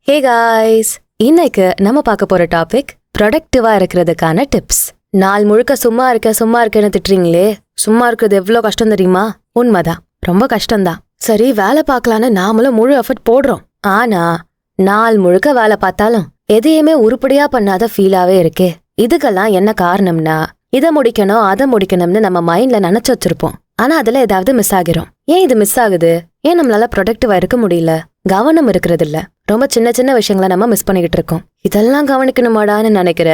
Hey guys, இன்னைக்கு நம்ம பார்க்க போற டாபிக் ப்ரொடக்டிவா இருக்கிறதுக்கான டிப்ஸ். நாள் முழுக்க சும்மா இருக்கேன்னு திட்டுறீங்களே, சும்மா இருக்கிறது எவ்வளோ கஷ்டம் தெரியுமா? உண்மைதான், ரொம்ப கஷ்டம்தான். சரி, வேலை பார்க்கலான்னு நாமளும் முழு எஃபர்ட் போடுறோம். ஆனா நாள் முழுக்க வேலை பார்த்தாலும் எதையுமே உருப்படியா பண்ணாத ஃபீலாவே இருக்கே. இதுக்கெல்லாம் என்ன காரணம்னா, இதை முடிக்கணும் அதை முடிக்கணும்னு நம்ம மைண்ட்ல நினைச்சு வச்சிருப்போம். ஆனா அதுல ஏதாவது மிஸ் ஆகிரும். ஏன் இது மிஸ் ஆகுது? ஏன் நம்மளால ப்ரொடக்டிவா இருக்க முடியல? கவனம் இருக்கிறது இல்ல. ரொம்ப சின்ன சின்ன விஷயங்களை நம்ம மிஸ் பண்ணிக்கிட்டு இருக்கோம். இதெல்லாம் கவனிக்கணுமாடான்னு நினைக்கிற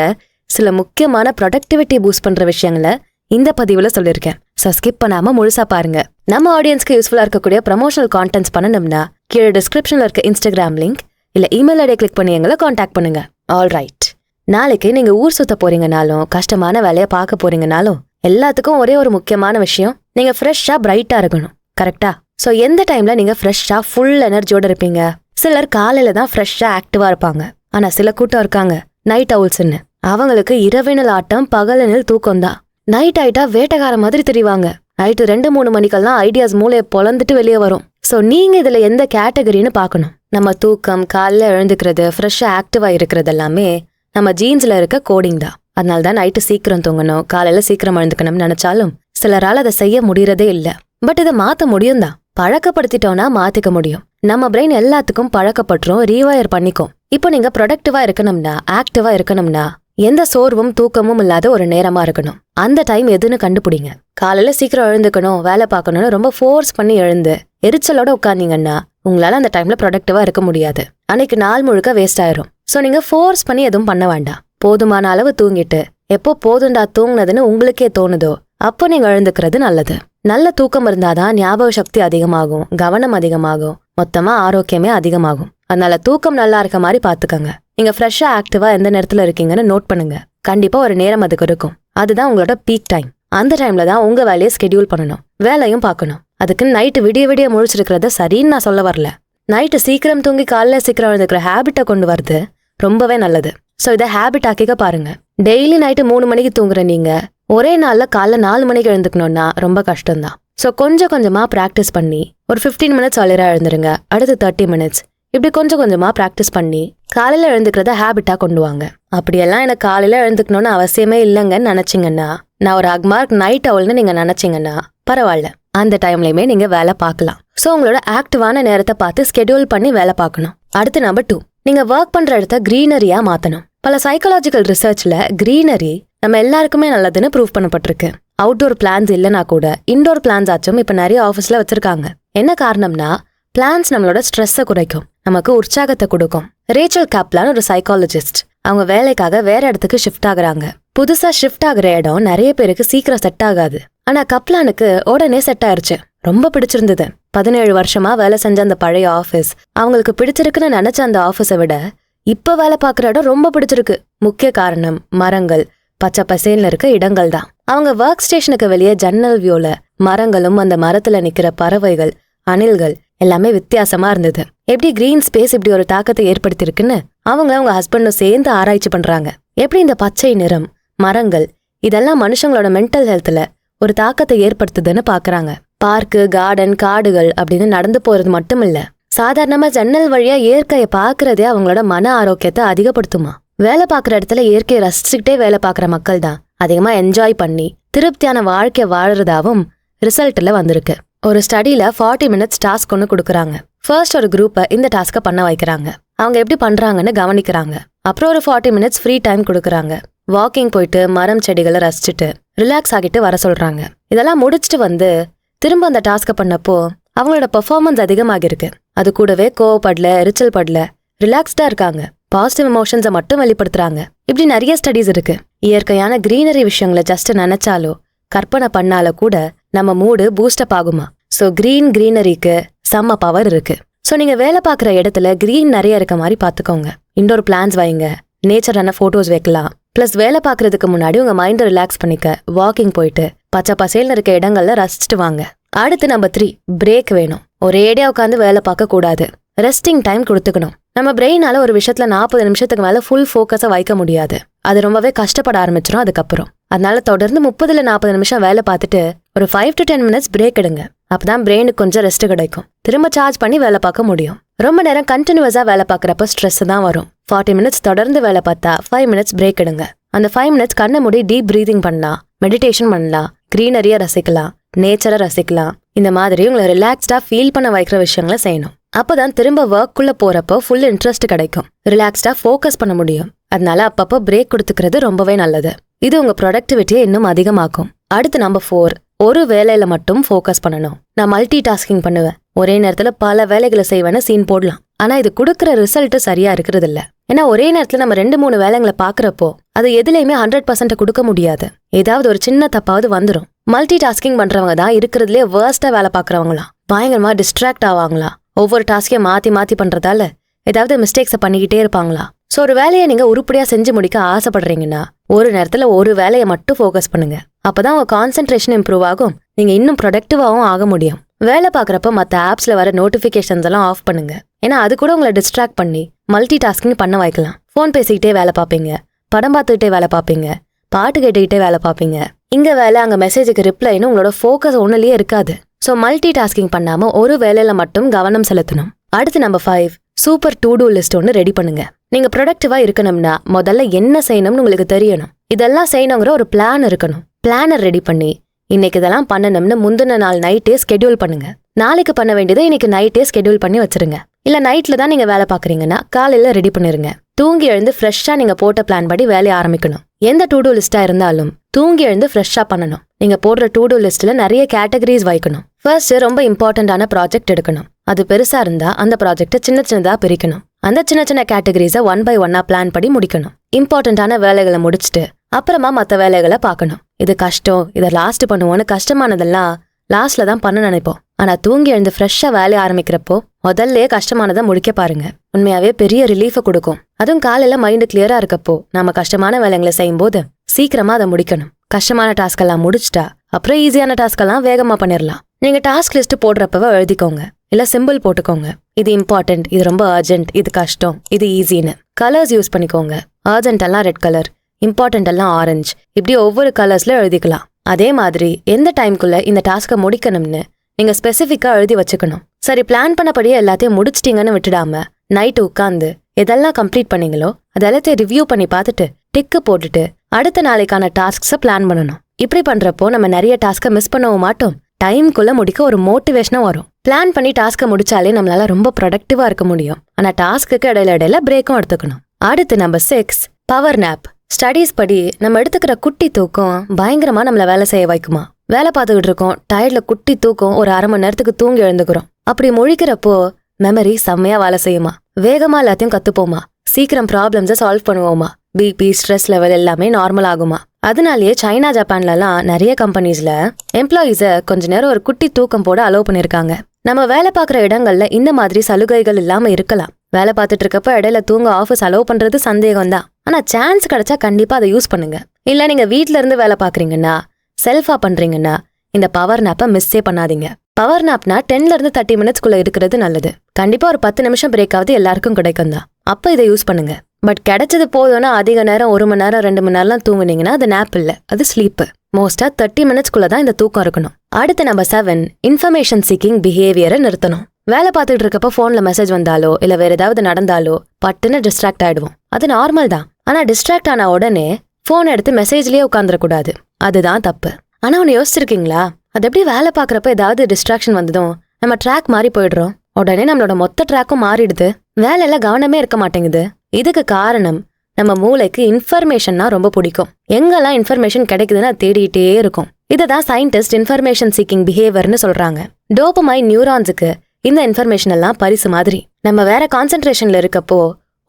சில முக்கியமான ப்ரொடக்டிவிட்டி பூஸ்ட் பண்ற விஷயங்களை இந்த பதிவுல சொல்லியிருக்கேன். சோ ஸ்கிப் பண்ணாம முழுசா பாருங்க. நம்ம ஆடியன்ஸ்க்கு யூஸ்ஃபுல்லா இருக்கக்கூடிய ப்ரமோஷனல் கான்டென்ட்ஸ் பண்ணணும்னா கீழே டிஸ்கிரிப்ஷன்ல இருக்க இன்ஸ்டாகிராம் லிங்க் இல்ல இமெயில் ஐடியை கிளிக் பண்ணி எங்களை கான்டாக்ட் பண்ணுங்க. ஆல் ரைட், நாளைக்கு நீங்க ஊர் சுத்த போறீங்கனாலும் கஷ்டமான வேலையை பார்க்க போறீங்கனாலும் எல்லாத்துக்கும் ஒரே ஒரு முக்கியமான விஷயம், நீங்க ஃப்ரெஷ்ஷா பிரைட்டா இருக்கணும். கரெக்டா? சோ எந்த டைம்ல நீங்க ஃப்ரெஷ்ஷா ஃபுல் எனர்ஜியோட இருப்பீங்க? சிலர் காலையில தான் ஃப்ரெஷ்ஷா ஆக்டிவா இருப்பாங்க. ஆனா சில கூட்டம் இருக்காங்க நைட் அவுல்ஸ்ன்னு. அவங்களுக்கு இரவினல் ஆட்டம் பகலனில் தூக்கம் தான். நைட் ஆயிட்டா வேட்டக்கார மாதிரி தெரிவாங்க. நைட்டு 2-3 மணிக்கெல்லாம் ஐடியாஸ் மூளையை பொழந்துட்டு வெளியே வரும். சோ நீங்க இதுல எந்த கேட்டகரின்னு பாக்கணும். நம்ம தூக்கம், காலைல எழுந்துக்கிறது, ஃப்ரெஷ்ஷா ஆக்டிவா இருக்கிறது எல்லாமே நம்ம ஜீன்ஸ்ல இருக்க கோடிங் தான். அதனால்தான் நைட்டு சீக்கிரம் தூங்கணும், காலையில சீக்கிரம் எழுந்துக்கணும்னு நினைச்சாலும் சிலரால் அதை செய்ய முடியறதே இல்ல. பட் இதை மாத்த முடியும் தான். பழக்கப்படுத்திட்டோம்னா மாத்திக்க முடியும். நம்ம பிரெயின் எல்லாத்துக்கும் பழக்கப்பட்டுரும், ரீவயர் பண்ணிக்கும். இப்போ நீங்க ப்ரொடக்டிவா இருக்கணும்னா, ஆக்டிவா இருக்கணும்னா எந்த சோர்வும் தூக்கமும் இல்லாத ஒரு நேரமா இருக்கணும். அந்த டைம் எதுன்னு கண்டுபிடிங்க. காலையில சீக்கிரம் எழுந்துக்கணும், வேலை பார்க்கணும்னு ரொம்ப ஃபோர்ஸ் பண்ணி எழுந்து எரிச்சலோட உட்கார்ந்தீங்கன்னா உங்களால அந்த டைம்ல ப்ரொடக்டிவா இருக்க முடியாது. அன்னைக்கு நாள் முழுக்க வேஸ்ட் ஆயிரும். சோ நீங்க ஃபோர்ஸ் பண்ணி எதுவும் பண்ண வேண்டாம். போதுமான அளவு தூங்கிட்டு எப்போ போதுண்டா தூங்குனதுன்னு உங்களுக்கே தோணுதோ அப்போ நீங்க எழுந்துக்கிறது நல்லது. நல்ல தூக்கம் இருந்தாதான் ஞாபக சக்தி அதிகமாகும், கவனம் அதிகமாகும், மொத்தமா ஆரோக்கியமே அதிகமாகும். அதனால தூக்கம் நல்லா இருக்க மாதிரி பாத்துக்கங்க. நீங்க ஃப்ரெஷ்ஷா ஆக்டிவா எந்த நேரத்துல இருக்கீங்கன்னு நோட் பண்ணுங்க. கண்டிப்பா ஒரு நேரம் அதுக்கு இருக்கும். அதுதான் உங்களோட பீக் டைம். அந்த டைம்ல தான் உங்க வேலையை ஸ்கெடியூல் பண்ணணும், வேலையும் பார்க்கணும். அதுக்கு நைட்டு விடிய முழிச்சிருக்கிறத சரின்னு நான் சொல்ல வரல. நைட்டு சீக்கிரம் தூங்கி காலையில சீக்கிரம் எழுந்துக்கிற ஹேபிட்டை கொண்டு வரது ரொம்பவே நல்லது. சோ இதை ஹேபிட் ஆக்கிக்க பாருங்க. டெய்லி நைட்டு 3 மணிக்கு தூங்குற நீங்க ஒரே நாள்ல காலைல 4 மணிக்கு எழுந்துக்கணும்னா ரொம்ப கஷ்டம்தான். சோ கொஞ்சம் கொஞ்சமா பிராக்டிஸ் பண்ணி ஒரு 15 மினிட்ஸ் அலிரா எழுந்துருங்க. அடுத்து 30 மினிட்ஸ், இப்படி கொஞ்சம் கொஞ்சமா பிராக்டிஸ் பண்ணி காலையில எழுந்துக்கிறத ஹேபிட்டா கொண்டு வாங்க. அப்படியெல்லாம் எனக்கு காலையில எழுந்துக்கணும்னு அவசியமே இல்லைங்கன்னு நினைச்சீங்கன்னா, நான் ஒரு அக்மார்க் நைட் அவுல்னு நீங்க நினைச்சீங்கன்னா பரவாயில்ல, அந்த டைம்லயுமே நீங்க வேலை பார்க்கலாம். சோ உங்களோட ஆக்டிவான நேரத்தை பார்த்து ஸ்கெடியூல் பண்ணி வேலை பார்க்கணும். அடுத்து நம்பர் 2, நீங்க ஒர்க் பண்ற இடத்த கிரீனரியா மாத்தணும். பல சைக்காலஜிக்கல் ரிசர்ச்ல கிரீனரி நம்ம எல்லாருக்குமே நல்லதுன்னு ப்ரூவ் பண்ணப்பட்டிருக்கு. அவுட்டோர் பிளான்ஸ் இல்லைனா கூட இன்டோர் பிளான்ஸ் ஆச்சும் இப்ப நிறைய ஆஃபீஸ்ல வச்சிருக்காங்க. என்ன காரணம்னா, பிளான்ஸ் நம்மளோட ஸ்ட்ரெஸ்ஸை குறைக்கும், நமக்கு உற்சாகத்தை கொடுக்கும். ரேச்சல் காப்லான் ஒரு சைக்காலஜிஸ்ட். அவங்க வேலைக்காக வேற இடத்துக்கு ஷிஃப்ட் ஆகுறாங்க. புதுசா ஷிஃப்ட் ஆகுற இடம் நிறைய பேருக்கு சீக்கிரம் செட் ஆகாது. ஆனா கப்லானுக்கு உடனே செட் ஆயிருச்சு. ரொம்ப பிடிச்சிருந்தது. 17 வருஷமா வேலை செஞ்ச அந்த பழைய ஆஃபீஸ் அவங்களுக்கு பிடிச்சிருக்குன்னு நினைச்ச அந்த ஆஃபீஸை விட இப்ப வேலை பார்க்குற இடம் ரொம்ப பிடிச்சிருக்கு. முக்கிய காரணம் மரங்கள், பச்சை பசேல்னு இருக்க இடங்கள் தான். அவங்க ஒர்க் ஸ்டேஷனுக்கு வெளியே ஜன்னல் வியூல மரங்களும் அந்த மரத்துல நிக்கிற பறவைகள், அணில்கள் எல்லாமே வித்தியாசமா இருந்தது. எப்படி கிரீன் ஸ்பேஸ் இப்படி ஒரு தாக்கத்தை ஏற்படுத்திருக்குன்னு அவங்க ஹஸ்பண்டும் சேர்ந்து ஆராய்ச்சி பண்றாங்க. எப்படி இந்த பச்சை நிறம், மரங்கள் இதெல்லாம் மனுஷங்களோட மென்டல் ஹெல்த்ல ஒரு தாக்கத்தை ஏற்படுத்துதுன்னு பாக்குறாங்க. பார்க்கு, கார்டன், காடுகள் அப்படின்னு நடந்து போறது மட்டும் இல்ல, சாதாரணமா ஜன்னல் வழியா இயற்கையை பாக்குறதே அவங்களோட மன ஆரோக்கியத்தை அதிகப்படுத்துமா. வேலை பார்க்குற இடத்துல இயற்கையை ரசிச்சுக்கிட்டே வேலை பார்க்குற மக்கள் தான் அதிகமா என்ஜாய் பண்ணி திருப்தியான வாழ்க்கை வாழறதாவும் ரிசல்ட்ல வந்திருக்கு. ஒரு ஸ்டடியில 40 மினிட்ஸ் டாஸ்க் ஒன்று கொடுக்குறாங்க. ஃபர்ஸ்ட் ஒரு குரூப்பை இந்த டாஸ்கை பண்ண வைக்கிறாங்க. அவங்க எப்படி பண்றாங்கன்னு கவனிக்கிறாங்க. அப்புறம் ஒரு 40 மினிட்ஸ் ஃப்ரீ டைம் கொடுக்குறாங்க. வாக்கிங் போயிட்டு மரம் செடிகளை ரசிச்சுட்டு ரிலாக்ஸ் ஆகிட்டு வர சொல்றாங்க. இதெல்லாம் முடிச்சுட்டு வந்து திரும்ப அந்த டாஸ்கை பண்ணப்போ அவங்களோட பெர்ஃபார்மன்ஸ் அதிகமாகிருக்கு. அது கூடவே கோவப்படல, எரிச்சல் படல, ரிலாக்ஸ்டா இருக்காங்க. பாசிட்டிவ் எமோஷன்ஸை மட்டும் வெளிப்படுத்துறாங்க. இப்படி நிறைய ஸ்டடிஸ் இருக்கு. இயற்கையான கிரீனரி விஷயங்களை ஜஸ்ட் நினைச்சாலோ கற்பனை பண்ணாலோ கூட நம்ம மூடு பூஸ்டப் ஆகுமா. சோ கிரீனரிக்கு செம்ம பவர் இருக்கு. சோ நீங்க வேலை பார்க்குற இடத்துல கிரீன் நிறைய இருக்க மாதிரி பாத்துக்கோங்க. இன்டோர் பிளான்ஸ் வைங்க, நேச்சரான போட்டோஸ் வைக்கலாம். பிளஸ் வேலை பார்க்கறதுக்கு முன்னாடி உங்க மைண்டை ரிலாக்ஸ் பண்ணிக்க வாக்கிங் போயிட்டு பச்சை பசேல்னு இருக்க இடங்கள்ல ரசிச்சுட்டு வாங்க. அடுத்து நம்பர் 3, பிரேக் வேணும். ஒரேடியா உட்காந்து வேலை பார்க்க கூடாது. ரெஸ்டிங் டைம் கொடுத்துக்கணும். நம்ம பிரெயினால ஒரு விஷயத்துல 40 நிமிஷத்துக்கு மேல ஃபுல் ஃபோக்கஸை வைக்க முடியாது. அது ரொம்பவே கஷ்டப்பட ஆரம்பிச்சிடும் அதுக்கப்புறம். அதனால தொடர்ந்து 30-40 நிமிஷம் வேலை பார்த்துட்டு ஒரு 5 to 10 minutes பிரேக் எடுங்க. அப்பதான் பிரெயினுக்கு கொஞ்சம் ரெஸ்ட் கிடைக்கும். திரும்ப சார்ஜ் பண்ணி வேலை பார்க்க முடியும். ரொம்ப நேரம் கண்டினியூஸா வேலை பார்க்கறப்ப ஸ்ட்ரெஸ் தான் வரும். 40 minutes தொடர்ந்து வேலை பார்த்தா 5 minutes பிரேக் எடுங்க. அந்த 5 minutes கண்ணை மூடி டீப் பிரீதிங் பண்ணலாம், மெடிடேஷன் பண்ணலாம், கிரீனரியா ரசிக்கலாம், நேச்சரை ரசிக்கலாம். இந்த மாதிரி உங்களை ரிலாக்ஸ்டா ஃபீல் பண்ண வைக்கிற விஷயங்களை செய்யணும். அப்பதான் திரும்ப ஒர்க்குள்ள போறப்போ ஃபுல் இன்ட்ரெஸ்ட் கிடைக்கும், ரிலாக்ஸ்டா ஃபோக்கஸ் பண்ண முடியும். அதனால அப்பப்போ பிரேக் கொடுத்துக்கிறது ரொம்பவே நல்லது. இது உங்க ப்ரொடக்டிவிட்டியை இன்னும் அதிகமாக்கும். அடுத்து நம்பர் 4, ஒரு வேலையில மட்டும் ஃபோக்கஸ் பண்ணணும். நான் மல்டி டாஸ்கிங் பண்ணுவேன், ஒரே நேரத்துல பல வேலைகளை செய்வேன்னு சீன் போடலாம். ஆனா இது கொடுக்குற ரிசல்ட் சரியா இருக்கிறது இல்ல. ஏன்னா ஒரே நேரத்துல நம்ம 2-3 வேலைங்களை பாக்குறப்போ அது எதுலையுமே 100% கொடுக்க முடியாது. ஏதாவது ஒரு சின்ன தப்பாவது வந்துடும். மல்டி டாஸ்கிங் பண்றவங்க தான் இருக்கிறதுலே வேர்ஸ்டா வேலை பாக்குறவங்களாம். பயங்கரமா டிஸ்ட்ராக்ட் ஆவாங்களாம். ஒவ்வொரு டாஸ்கையும் மாத்தி பண்றதால ஏதாவது மிஸ்டேக்ஸை பண்ணிக்கிட்டே இருப்பாங்களா. ஸோ ஒரு வேலையை நீங்க உருப்படியா செஞ்சு முடிக்க ஆசைப்படுறீங்கன்னா ஒரு நேரத்துல ஒரு வேலையை மட்டும் ஃபோக்கஸ் பண்ணுங்க. அப்பதான் உங்க கான்சென்ட்ரேஷன் இம்ப்ரூவ் ஆகும், நீங்க இன்னும் ப்ரொடக்டிவாகவும் ஆக முடியும். வேலை பார்க்குறப்ப மற்ற ஆப்ஸ்ல வர நோட்டிஃபிகேஷன்ஸ் எல்லாம் ஆஃப் பண்ணுங்க. ஏன்னா அது கூட உங்களை டிஸ்ட்ராக்ட் பண்ணி மல்டி டாஸ்கிங் பண்ண வைக்கலாம். ஃபோன் பேசிக்கிட்டே வேலை பார்ப்பீங்க, படம் பார்த்துக்கிட்டே வேலை பார்ப்பீங்க, பாட்டு கேட்டுக்கிட்டே வேலை பார்ப்பீங்க. இங்க வேலை அங்க மெசேஜுக்கு ரிப்ளைன்னு உங்களோட ஃபோக்கஸ் ஒன்னுலயே இருக்காது. ஸோ மல்டி டாஸ்கிங் பண்ணாம ஒரு வேலையில மட்டும் கவனம் செலுத்தணும். அடுத்து number 5, super to do list ஒன்று ரெடி பண்ணுங்க. நீங்க ப்ரொடக்டிவா இருக்கணும்னா முதல்ல என்ன செய்யணும்னு உங்களுக்கு தெரியணும். இதெல்லாம் செய்யணுங்கிற ஒரு பிளான் இருக்கணும். பிளானர் ரெடி பண்ணி இன்னைக்கு இதெல்லாம் பண்ணணும்னு முந்தின நாள் நைட்டே ஸ்கெடியூல் பண்ணுங்க. நாளைக்கு பண்ண வேண்டியதை இன்னைக்கு நைட்டே ஸ்கெடியூல் பண்ணி வச்சிருங்க. இல்ல நைட்ல தான் நீங்க வேலை பாக்குறீங்கன்னா காலையில ரெடி பண்ணிருங்க. தூங்கி எழுந்து ஃப்ரெஷ்ஷா நீங்க போட்ட பிளான் படி வேலையை ஆரம்பிக்கணும். எந்த டு டூ லிஸ்டா இருந்தாலும் தூங்கி எழுந்து ஃப்ரெஷ்ஷா பண்ணணும். நீங்க போடுற டு டூ லிஸ்ட்ல நிறைய கேட்டகரிஸ் வைக்கணும். ஃபர்ஸ்ட் ரொம்ப இம்பார்ட்டன்டான ப்ராஜெக்ட் எடுக்கணும். அது பெருசா இருந்தா அந்த ப்ராஜெக்டை சின்னதா பிரிக்கணும். அந்த சின்ன கேட்டகரிஸை 1 by 1 பிளான் பண்ணி முடிக்கணும். இம்பார்ட்டன்டான வேலைகளை முடிச்சுட்டு அப்புறமா மற்ற வேலைகளை பார்க்கணும். இது கஷ்டம், இதை லாஸ்ட் பண்ணுவோன்னு கஷ்டமானதெல்லாம் லாஸ்ட்ல தான் பண்ண நினைப்போம். ஆனா தூங்கி எழுந்து ஃப்ரெஷ்ஷா வேலையை ஆரம்பிக்கிறப்போ முதல்ல கஷ்டமானதை முடிக்க பாருங்க. உண்மையாவே பெரிய ரிலீஃபை கொடுக்கும். அதுவும் காலையில மைண்டு கிளியரா இருக்கப்போ நம்ம கஷ்டமான வேலைங்களை செய்யும் போது சீக்கிரமா அதை முடிக்கணும். கஷ்டமான டாஸ்க் எல்லாம் முடிச்சுட்டா அப்புறம் ஈஸியான டாஸ்க் எல்லாம் வேகமா பண்ணிடலாம். நீங்க டாஸ்க் லிஸ்ட் போடுறப்பவே எழுதிக்கோங்க, இல்ல சிம்பிள் போட்டுக்கோங்க. இது இம்பார்ட்டன்ட், இது ரொம்ப அர்ஜென்ட், இது கஷ்டம், இது ஈஸின்னு. கலர்ஸ் யூஸ் பண்ணிக்கோங்க. அர்ஜென்ட் எல்லாம் ரெட் கலர், இம்பார்ட்டன்ட் எல்லாம் ஆரஞ்சு, இப்படி ஒவ்வொரு கலர்ஸ்ல எழுதிக்கலாம். அதே மாதிரி எந்த டைம்குள்ள இந்த டாஸ்கை முடிக்கணும்னு நீங்க ஸ்பெசிஃபிக்கா எழுதி வச்சுக்கணும். சரி, பிளான் பண்ணபடியே எல்லாத்தையும் முடிச்சிட்டீங்கன்னு விட்டுடாம நைட்டு உட்காந்து எதெல்லாம் கம்ப்ளீட் பண்ணீங்களோ அதெல்லாத்தையும் ரிவ்யூ பண்ணி பார்த்துட்டு டிக்கு போட்டுட்டு அடுத்த நாளைக்கான டாஸ்க்ஸை பிளான் பண்ணணும். இப்படி பண்றப்போ நம்ம நிறைய டாஸ்கை மிஸ் பண்ணவும் மாட்டோம், டைம்குள்ள முடிக்க ஒரு மோட்டிவேஷனும் வரும். பிளான் பண்ணி டாஸ்கை முடிச்சாலே நம்மளால ரொம்ப ப்ரொடக்டிவா இருக்க முடியும். ஆனா டாஸ்க்கு இடையில பிரேக்கும் எடுத்துக்கணும். அடுத்து நம்பர் 6, பவர் நேப். ஸ்டடீஸ் படி நம்ம எடுத்துக்கிற குட்டி தூக்கம் பயங்கரமா நம்மள வேலை செய்ய வைக்குமா. வேலை பார்த்துக்கிட்டு இருக்கோம், டயர்ட்ல குட்டி தூக்கம் ஒரு 1/2 மணி நேரத்துக்கு தூங்கி எழுந்துக்கிறோம். அப்படி முழிக்கிறப்போ மெமரி செம்மையா வேலை செய்யுமா, வேகமா எல்லாத்தையும் கத்துப்போமா, சீக்கிரம் ப்ராப்ளம்ஸை சால்வ் பண்ணுவோமா, பிபி ஸ்ட்ரெஸ் லெவல் எல்லாமே நார்மல் ஆகுமா. அதனாலேயே சைனா ஜப்பான்லலாம் நிறைய கம்பெனிஸ்ல எம்ப்ளாயீஸை கொஞ்ச நேரம் ஒரு குட்டி தூக்கம் போட அலோவ் பண்ணிருக்காங்க. நம்ம வேலை பார்க்குற இடங்கள்ல இந்த மாதிரி சலுகைகள் இல்லாம இருக்கலாம். வேலை பார்த்துட்டு இருக்கப்ப இடையில தூங்க ஆஃபீஸ் அலோவ் பண்றது சந்தேகம் தான். ஆனா சான்ஸ் கிடைச்சா கண்டிப்பா அதை யூஸ் பண்ணுங்க. இல்ல நீங்க வீட்ல இருந்து வேலை பாக்குறீங்கன்னா, செல்ஃபா பண்றீங்கன்னா இந்த பவர் நாப்பை மிஸ்ஸே பண்ணாதீங்க. பவர் நாப்னா 10 to 30 மினிட்ஸ்குள்ள இருக்கிறது நல்லது. கண்டிப்பா ஒரு 10 நிமிஷம் பிரேக் ஆகுது எல்லாருக்கும் கிடைக்கும் தான். அப்ப இதை யூஸ் பண்ணுங்க. பட் கிடைச்சது போதும்னா அதிக நேரம் 1 மணி நேரம் 2 மணி நேரம்லாம் தூங்குனீங்கன்னா அது நாப் இல்ல, அது ஸ்லீப். மோஸ்டா 30 மினிட்ஸ்குள்ள தான் இந்த தூக்கம் இருக்கணும். அடுத்து நம்பர் 7, இன்ஃபர்மேஷன் சீக்கிங் பிஹேவியரை நிறுத்தணும். வேலை பார்த்துட்டு இருக்கப்ப போன்ல மெசேஜ் வந்தாலோ இல்ல வேற ஏதாவது நடந்தாலோ பட்டுன்னு டிஸ்ட்ராக்ட் ஆயிடுவோம். அது நார்மல் தான். ஆனா டிஸ்ட்ராக்ட் ஆன உடனே போன் எடுத்து மெசேஜ்லயே உட்காந்துடக்கூடாது, அதுதான் தப்பு. ஆனா ஒன்னு யோசிச்சிருக்கீங்களா, அது எப்படி வேலை பார்க்கறப்ப ஏதாவது டிஸ்ட்ராக்ஷன் வந்ததும் நம்ம ட்ராக் மாறி போயிடுறோம், உடனே நம்மளோட மொத்த ட்ராக்கும் மாறிடுது, வேலையில கவனமே இருக்க மாட்டேங்குது. இதுக்கு காரணம் நம்ம மூளைக்கு இன்ஃபர்மேஷன்னா ரொம்ப பிடிக்கும். எங்கெல்லாம் இன்ஃபர்மேஷன் கிடைக்குதுன்னு தேடிட்டே இருக்கும். இததான் சயின்டிஸ்ட் இன்ஃபர்மேஷன் சீக்கிங் பிஹேவியர்னு சொல்றாங்க. டோபமைன் நியூரான்ஸுக்கு இந்த இன்ஃபர்மேஷன் எல்லாம் பரிசு மாதிரி. நம்ம வேற கான்சென்ட்ரேஷன்ல இருக்கப்போ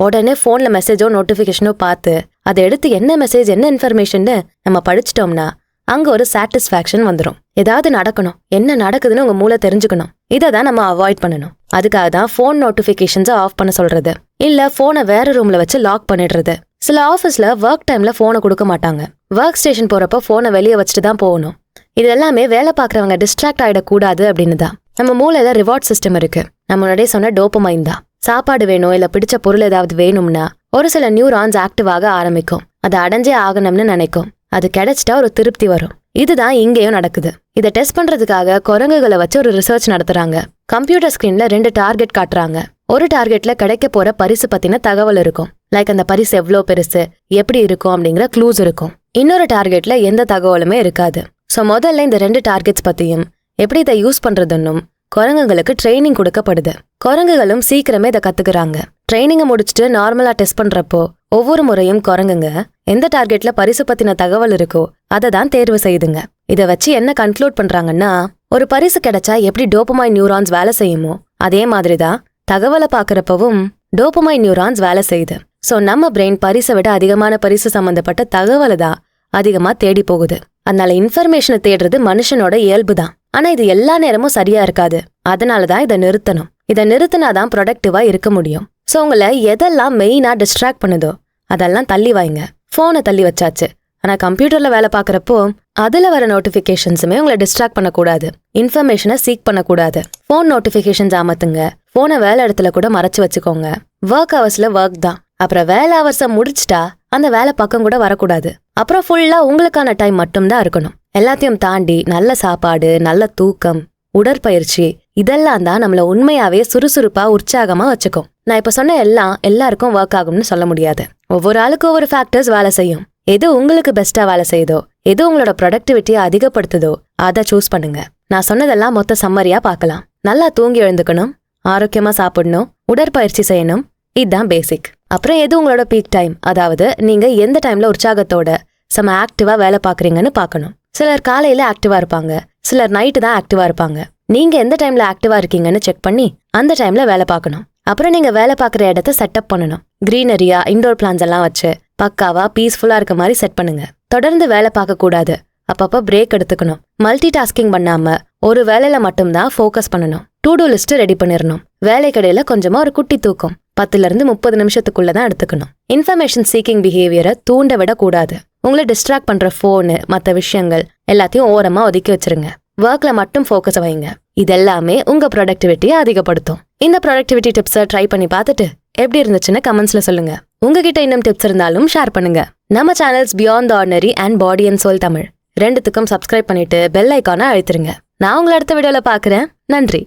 உடனே போன்ல மெசேஜோ நோட்டிபிகேஷனோ பார்த்து அதை எடுத்து என்ன மெசேஜ் என்ன இன்ஃபர்மேஷன்னு நம்ம படிச்சிட்டோம்னா அங்க ஒரு சாட்டிஸ்ஃபேக்ஷன் வந்துடும். ஏதாவது நடக்கணும், என்ன நடக்குதுன்னு உங்க மூளை தெரிஞ்சுக்கணும். இதை தான் நம்ம அவாய்ட் பண்ணணும். அதுக்காக தான் போன் நோட்டிபிகேஷன்ஸை ஆஃப் பண்ண சொல்றது, இல்ல போனை வேற ரூம்ல வச்சு லாக் பண்ணிடுறது. சில ஆஃபீஸ்ல ஒர்க் டைம்ல போனை கொடுக்க மாட்டாங்க. ஒர்க் ஸ்டேஷன் போறப்ப போனை வெளியே வச்சுட்டு தான் போகணும். இது எல்லாமே வேலை பார்க்கறவங்க டிஸ்ட்ராக்ட் ஆயிடக்கூடாது அப்படின்னு தான். நம்ம மூளையில ரிவார்ட் சிஸ்டம் இருக்கு. நம்ம முன்னாடியே சொன்ன டோபமைன் தான். சாப்பாடு வேணும் இல்ல பிடிச்ச பொருள் ஏதாவது வேணும்னா ஒரு சில நியூரான்ஸ் ஆக்டிவ் ஆக ஆரம்பிக்கும். அதை அடைஞ்சே ஆகணும்னு நினைக்கும். அது கிடைச்சிட்டா ஒரு திருப்தி வரும். இதுதான் இங்கேயும் நடக்குது. இதை டெஸ்ட் பண்றதுக்காக குரங்குகளை வச்சு ஒரு ரிசர்ச் நடத்துறாங்க. கம்ப்யூட்டர் ஸ்கிரீன்ல 2 டார்கெட் காட்டுறாங்க. ஒரு டார்கெட்ல கிடைக்க போற பரிசு பத்தின தகவல் இருக்கும். லைக் அந்த பரிசு எவ்வளோ பெருசு, எப்படி இருக்கும் அப்படிங்கிற க்ளூஸ் இருக்கும். இன்னொரு டார்கெட்ல எந்த தகவலுமே இருக்காது. ஸோ முதல்ல இந்த 2 டார்கெட்ஸ் பத்தியும் எப்படி இதை யூஸ் பண்றதுன்னும் குரங்குகளுக்கு ட்ரைனிங் கொடுக்கப்படுது. குரங்குகளும் சீக்கிரமே இதை கத்துக்கிறாங்க. ட்ரைனிங்கை முடிச்சுட்டு நார்மலா டெஸ்ட் பண்றப்போ ஒவ்வொரு முறையும் குரங்குங்க எந்த டார்கெட்ல பரிசு பத்தின தகவல் இருக்கோ அதை தான் தேர்வு செய்யுதுங்க. இதை வச்சு என்ன கன்க்ளூட் பண்றாங்கன்னா, ஒரு பரிசு கிடைச்சா எப்படி டோபமைன் நியூரான்ஸ் வேலை செய்யுமோ அதே மாதிரிதான் தகவலை பாக்குறப்பவும் டோபமைன் நியூரான்ஸ் வேலை செய்யுது. ஸோ நம்ம பிரெயின் பரிசை விட அதிகமான பரிசு சம்பந்தப்பட்ட தகவலை தான் அதிகமா தேடி போகுது. அதனால இன்ஃபர்மேஷனை தேடுறது மனுஷனோட இயல்பு தான். ஆனா இது எல்லா நேரமும் சரியா இருக்காது. அதனாலதான் இதை நிறுத்தணும். இதை நிறுத்தினாதான் ப்ரொடக்டிவா இருக்க முடியும். ஸோ உங்களை எதெல்லாம் மெயினா டிஸ்ட்ராக்ட் பண்ணுதோ அதெல்லாம் தள்ளி வைங்க. போனை தள்ளி வச்சாச்சு. ஆனா கம்ப்யூட்டர்ல வேலை பார்க்கறப்போ அதுல வர நோட்டிபிகேஷன்ஸுமே உங்களை டிஸ்ட்ராக்ட் பண்ணக்கூடாது. இன்ஃபர்மேஷனை சீக் பண்ணக்கூடாது. போன் நோட்டிபிகேஷன்ஸ் அமத்துங்க. போனை வேலை இடத்துல கூட மறைச்சு வச்சுக்கோங்க. ஒர்க் ஹவர்ஸ்ல ஒர்க் தான். அப்புறம் வேலை ஹவர்ஸை முடிச்சிட்டா அந்த வேலை பக்கம் கூட வரக்கூடாது. அப்புறம் ஃபுல்லா உங்களுக்கான டைம் மட்டும்தான் இருக்கணும். எல்லாத்தையும் தாண்டி நல்ல சாப்பாடு, நல்ல தூக்கம், உடற்பயிற்சி இதெல்லாம் தான் நம்மள உண்மையாவே சுறுசுறுப்பா உற்சாகமா வச்சுக்கும். நான் இப்ப சொன்ன எல்லாம் எல்லாருக்கும் ஒர்க் ஆகும்னு சொல்ல முடியாது. ஒவ்வொரு ஆளுக்கும் ஒவ்வொரு ஃபேக்டர்ஸ் வேலை செய்யும். எது உங்களுக்கு பெஸ்டா வேலை செய்யுதோ, எது உங்களோட ப்ரொடக்டிவிட்டியை அதிகப்படுத்துதோ அதை சூஸ் பண்ணுங்க. நான் சொன்னதெல்லாம் மொத்த சம்மரியா பார்க்கலாம். நல்லா தூங்கி எழுந்துக்கணும், ஆரோக்கியமா சாப்பிடணும், உடற்பயிற்சி செய்யணும். இதுதான் பேசிக். அப்புறம் எது உங்களோட பீக் டைம், அதாவது நீங்க எந்த டைம்ல உற்சாகத்தோட செம ஆக்டிவா வேலை பாக்குறீங்கன்னு பார்க்கணும். சிலர் காலையில ஆக்டிவா இருப்பாங்க, சிலர் நைட்டு தான் ஆக்டிவா இருப்பாங்க. நீங்க எந்த டைம்ல ஆக்டிவா இருக்கீங்கன்னு செக் பண்ணி அந்த டைம்ல வேலை பார்க்கணும். அப்புறம் நீங்க வேலை பார்க்குற இடத்த செட்டப் பண்ணணும். கிரீனரியா, இண்டோர் பிளான்ஸ் எல்லாம் வச்சு பக்காவா பீஸ்ஃபுல்லா இருக்க மாதிரி செட் பண்ணுங்க. தொடர்ந்து வேலை பார்க்க கூடாது. அப்பப்ப பிரேக் எடுத்துக்கணும். மல்டி டாஸ்கிங் பண்ணாம ஒரு வேலையில மட்டும்தான் ஃபோக்கஸ் பண்ணணும். டு டூ லிஸ்ட் ரெடி பண்ணிடணும். வேலைக்கடையில கொஞ்சமா ஒரு குட்டி தூக்கம் 10 to 30 நிமிஷத்துக்குள்ளதான் எடுத்துக்கணும். இன்ஃபர்மேஷன் சீக்கிங் பிஹேவியரை தூண்ட விட கூடாது. உங்களை டிஸ்ட்ராக்ட் பண்ற போனு, மற்ற விஷயங்கள் எல்லாத்தையும் ஓரமா ஒதுக்கி வச்சிருங்க. ஒர்க்ல மட்டும் ஃபோக்கஸ் வைங்க. இதெல்லாமே உங்க ப்ரொடக்டிவிட்டியை அதிகப்படுத்தும். இந்த ப்ரொடக்டிவிட்டி டிப்ஸை ட்ரை பண்ணி பார்த்துட்டு எப்படி இருந்துச்சுன்னு கமெண்ட்ஸ்ல சொல்லுங்க. உங்ககிட்ட இன்னும் டிப்ஸ் இருந்தாலும் ஷேர் பண்ணுங்க. நம்ம channels beyond the ordinary and body and soul Tamil ரெண்டுத்துக்கும் சப்ஸ்கிரைப் பண்ணிட்டு பெல் ஐக்கானை அழுத்திருங்க. நான் உங்களை அடுத்த வீடியோல பாக்குறேன். நன்றி.